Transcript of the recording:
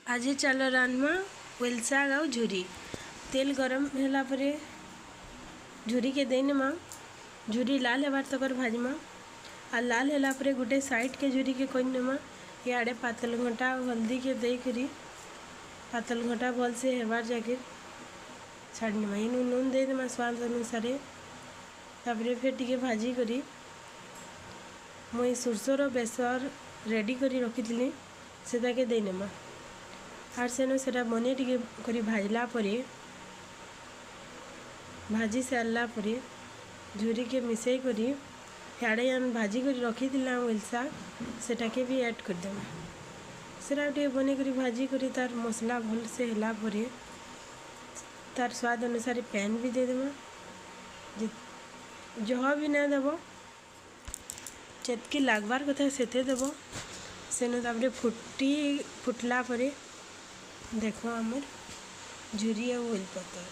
आज चल रान्मा व्हेल साग आ झुरी। तेल गरम होला परे झुरी के देनमा। झुरी लाल हेबार तक भाजमा। आ लाल होला परे गुटे साइड के झुरी के कोइनमा। इआड़े पातल घंटा हल्दी के दे करी पातल घंटा भल से हेबार जाके छाड़नमा। इनु नून दे देमा स्वाद अनुसार। तापरे फिर टिके भाजी करी मुई सुरसोर बेसर रेडी करी रखी से देनेमा। आर सेनो सेटा बने टिके करी भाजला परे भाजी सारला परे झुरी के मिसई करी इआड़े आम भाजी करी रखी व्हेल साग सेटा के भी ऐड कर देमा। सेटा टिके बने करी भाजी करी तार मसला भल से होला परे तार स्वाद अनुसार पैन भी दे देमा। जह भी ना देव चेतकी लागबार कथा सेते देव। सेनो तापरे फुटला परे देखो आमर झुरी आ व्हेल पतर।